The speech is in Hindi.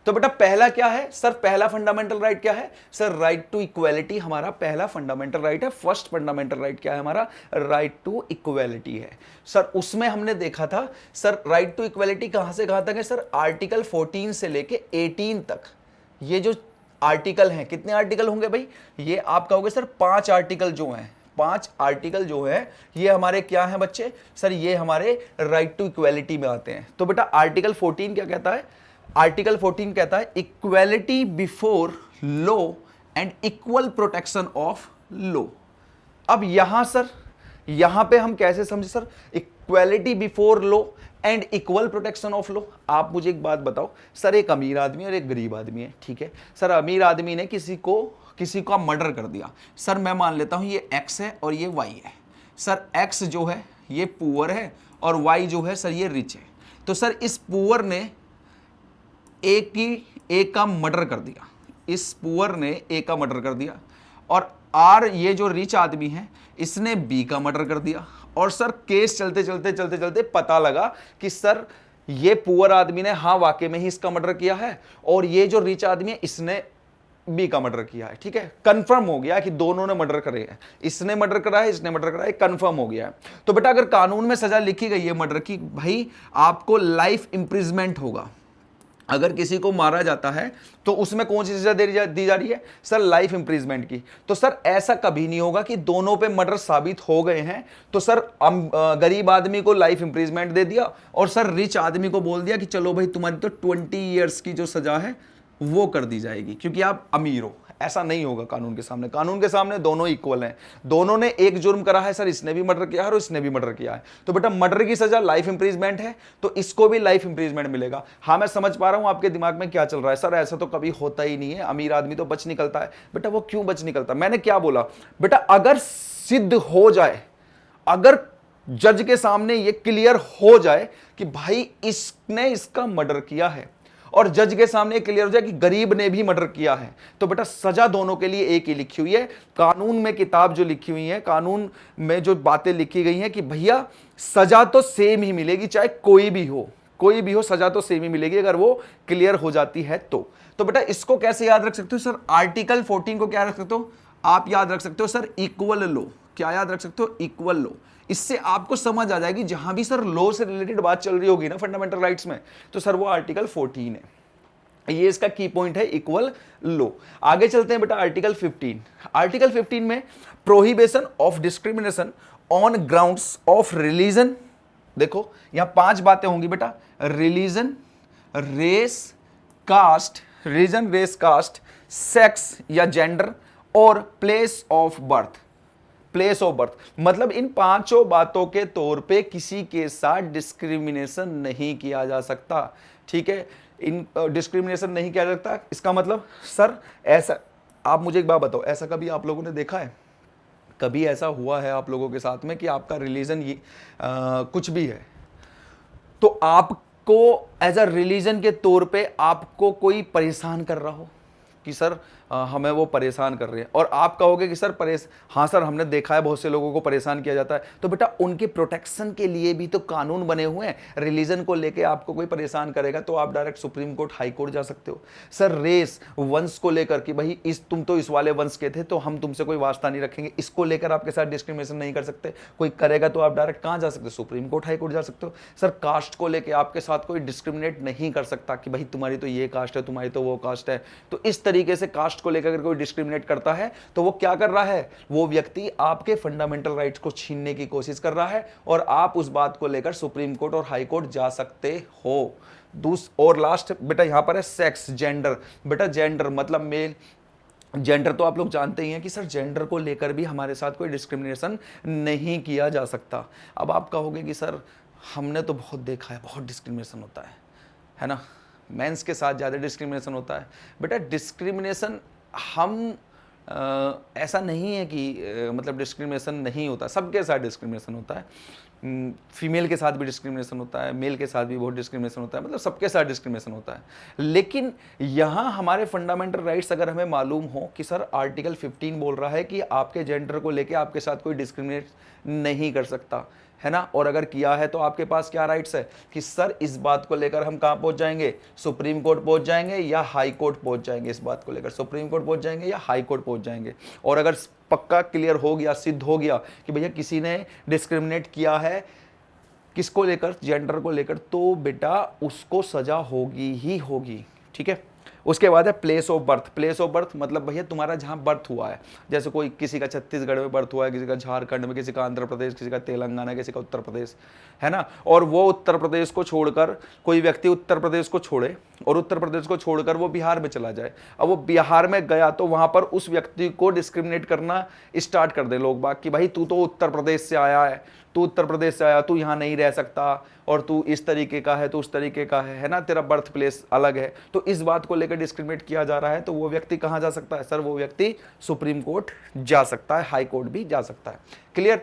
तो बेटा पहला क्या है सर, पहला फंडामेंटल राइट क्या है सर, राइट टू इक्वालिटी हमारा पहला फंडामेंटल राइट है। फर्स्ट फंडामेंटल राइट क्या है हमारा, राइट टू इक्वालिटी है सर। उसमें हमने देखा था सर राइट टू इक्वालिटी कहां से कहां तक है सर, आर्टिकल 14 से लेके 18 तक। ये जो आर्टिकल हैं, कितने आर्टिकल होंगे भाई, ये आप कहोगे सर 5 आर्टिकल जो हैं, 5 आर्टिकल जो है ये हमारे क्या हैं बच्चे सर, ये हमारे राइट टू इक्वालिटी में आते हैं। तो बेटा आर्टिकल 14 क्या कहता है, आर्टिकल 14 कहता है equality before law and equal protection of law. अब यहां सर, यहां पे हम कैसे समझे sir, equality before law and equal protection of law. आप मुझे एक बात बताओ सर, एक अमीर आदमी और एक गरीब आदमी है, ठीक है सर। अमीर आदमी ने किसी का मर्डर कर दिया सर, मैं मान लेता हूं ये एक्स है और ये वाई है सर। एक्स जो है ये पुअर है और वाई जो है सर ये रिच है। तो सर इस पुअर ने एक का मर्डर कर दिया, इस पुअर ने ए का मर्डर कर दिया, और आर ये जो रिच आदमी है इसने बी का मर्डर कर दिया। और सर केस चलते चलते पता लगा कि सर ये पुअर आदमी ने हाँ वाकई में ही इसका मर्डर किया है, और ये जो रिच आदमी है इसने बी का मर्डर किया है, ठीक है। कंफर्म हो गया कि दोनों ने मर्डर करे हैं, इसने मर्डर करा है, इसने मर्डर करा है, कंफर्म हो गया है। तो बेटा अगर कानून में सजा लिखी गई है मर्डर की, भाई आपको लाइफ इंप्रिजमेंट होगा। अगर किसी को मारा जाता है तो उसमें कौन सी सजा दी जा रही है सर, लाइफ इंप्रिजमेंट की। तो सर ऐसा कभी नहीं होगा कि दोनों पे मर्डर साबित हो गए हैं तो सर गरीब आदमी को लाइफ इंप्रिजमेंट दे दिया और सर रिच आदमी को बोल दिया कि चलो भाई तुम्हारी तो 20 ईयर्स की जो सजा है वो कर दी जाएगी क्योंकि आप अमीर हो। ऐसा नहीं होगा कानून के सामने। कानून के सामने दोनों इक्वल हैं। दोनों ने एक जुर्म करा है सर, इसने भी मर्डर किया है और इसने भी मर्डर किया है। तो बेटा मर्डर की सजा लाइफ इंप्रिजमेंट है तो इसको भी लाइफ इंप्रिजमेंट मिलेगा। हाँ मैं समझ पा रहा हूं आपके दिमाग में क्या चल रहा है, सर ऐसा तो कभी होता ही नहीं है, अमीर आदमी तो बच निकलता है। बेटा वो क्यों बच निकलता, मैंने क्या बोला बेटा, अगर सिद्ध हो जाए, अगर जज के सामने ये क्लियर हो जाए कि भाई इसने इसका मर्डर किया है और जज के सामने क्लियर हो जाए कि गरीब ने भी मर्डर किया है, तो बेटा सजा दोनों के लिए एक ही लिखी हुई है। कानून में किताब जो लिखी हुई है, कानून में जो बातें लिखी गई हैं कि भैया सजा तो सेम ही मिलेगी, चाहे कोई भी हो सजा तो सेम ही मिलेगी अगर वो क्लियर हो जाती है तो बेटा इसको कैसे याद रख सकते हो सर, आर्टिकल 14 को क्या रख सकते हो आप, याद रख सकते हो सर इक्वल लॉ। क्या याद रख सकते हो, इक्वल लॉ। इससे आपको समझ आ जाएगी जहां भी सर लॉ से रिलेटेड बात चल रही होगी ना फंडामेंटल राइट्स में, तो सर वो आर्टिकल 14 है। ये इसका की पॉइंट है, इक्वल लॉ। आगे चलते हैं बेटा आर्टिकल 15। आर्टिकल 15 में prohibition of discrimination on grounds of religion. देखो यहां 5 बातें होंगी बेटा, religion, race, caste, religion, race, caste, sex या जेंडर और place of birth. Place of birth मतलब इन 5 बातों के तौर पे किसी के साथ डिस्क्रिमिनेशन नहीं किया जा सकता, ठीक है। इन डिस्क्रिमिनेशन नहीं किया जा सकता, इसका मतलब सर ऐसा, आप मुझे एक बात बताओ, ऐसा कभी आप लोगों ने देखा है, कभी ऐसा हुआ है आप लोगों के साथ में कि आपका रिलीजन ये कुछ भी है तो आपको एज अ रिलीजन के तौर पे आपको कोई परेशान कर रहा हो कि सर हमें वो परेशान कर रहे हैं, और आप कहोगे कि सर हाँ सर हमने देखा है बहुत से लोगों को परेशान किया जाता है, तो बेटा उनके प्रोटेक्शन के लिए भी तो कानून बने हुए हैं। रिलीजन को लेके आपको कोई परेशान करेगा तो आप direct supreme court, high court जा सकते हो। सर रेस, वंश को लेकर कि भाई तुम तो इस वाले वंश के थे तो हम तुमसे कोई वास्ता नहीं रखेंगे, इसको लेकर आपके साथ डिस्क्रिमिनेशन नहीं कर सकते। कोई करेगा तो आप डायरेक्ट कहाँ जा सकते हो, सुप्रीम कोर्ट, हाई कोर्ट जा सकते हो। सर कास्ट को लेकर आपके साथ कोई डिस्क्रिमिनेट नहीं कर सकता कि भाई तुम्हारी तो ये कास्ट है, तुम्हारी तो वो कास्ट है। तो इस तरीके से कास्ट को लेकर अगर कोई डिस्क्रिमिनेट करता है तो वो क्या कर रहा है, वो व्यक्ति आपके फंडामेंटल राइट्स को छीनने की कोशिश कर रहा है, और आप उस बात को लेकर सुप्रीम कोर्ट और हाई कोर्ट जा सकते हो। और लास्ट बेटा यहां पर है सेक्स, जेंडर। बेटा जेंडर मतलब मेल, जेंडर तो आप लोग जानते ही हैं कि सर जेंडर को लेकर भी हमारे साथ कोई डिस्क्रिमिनेशन नहीं किया जा सकता। अब आप कहोगे कि सर हमने तो बहुत देखा है, बहुत डिस्क्रिमिनेशन होता है ना, मेंस के साथ ज़्यादा डिस्क्रिमिनेशन होता है। बेटा डिस्क्रिमिनेशन हम ऐसा नहीं है कि मतलब डिस्क्रिमिनेशन नहीं होता, सबके साथ डिस्क्रिमिनेशन होता है। फीमेल के साथ भी डिस्क्रिमिनेशन होता है, मेल के साथ भी बहुत डिस्क्रिमिनेशन होता है, मतलब सबके साथ डिस्क्रिमिनेशन होता है। लेकिन यहाँ हमारे फंडामेंटल राइट्स अगर हमें मालूम हो कि सर आर्टिकल 15 बोल रहा है कि आपके जेंडर को लेके आपके साथ कोई डिस्क्रिमिनेट नहीं कर सकता, है ना। और अगर किया है तो आपके पास क्या राइट्स है कि सर इस बात को लेकर हम कहाँ पहुंच जाएंगे, सुप्रीम कोर्ट पहुंच जाएंगे या हाई कोर्ट पहुंच जाएंगे, इस बात को लेकर सुप्रीम कोर्ट पहुंच जाएंगे या हाई कोर्ट पहुंच जाएंगे। और अगर पक्का क्लियर हो गया, सिद्ध हो गया कि भैया किसी ने डिस्क्रिमिनेट किया है किसको लेकर, जेंडर को लेकर, तो बेटा उसको सजा होगी ही होगी, ठीक है। उसके बाद है place of birth. Place of birth मतलब भैया तुम्हारा जहाँ बर्थ हुआ है, जैसे कोई किसी का छत्तीसगढ़ में बर्थ हुआ है, किसी का झारखंड में, किसी का आंध्र प्रदेश, किसी का तेलंगाना, किसी का उत्तर प्रदेश, है ना। और वो उत्तर प्रदेश को छोड़कर कोई व्यक्ति उत्तर प्रदेश को छोड़े और उत्तर प्रदेश को छोड़कर वो बिहार में चला जाए। अब वो बिहार में गया तो वहाँ पर उस व्यक्ति को डिस्क्रिमिनेट करना स्टार्ट कर दे लोग बाग कि भाई तू तो उत्तर प्रदेश से आया है, तू उत्तर प्रदेश से आया, तू यहाँ नहीं रह सकता, और तू इस तरीके का है, तू उस तरीके का है ना, तेरा बर्थ प्लेस अलग है। तो इस बात को लेकर डिस्क्रिमिनेट किया जा रहा है, तो वो व्यक्ति कहाँ जा सकता है सर, वो व्यक्ति सुप्रीम कोर्ट जा सकता है, हाई कोर्ट भी जा सकता है। क्लियर।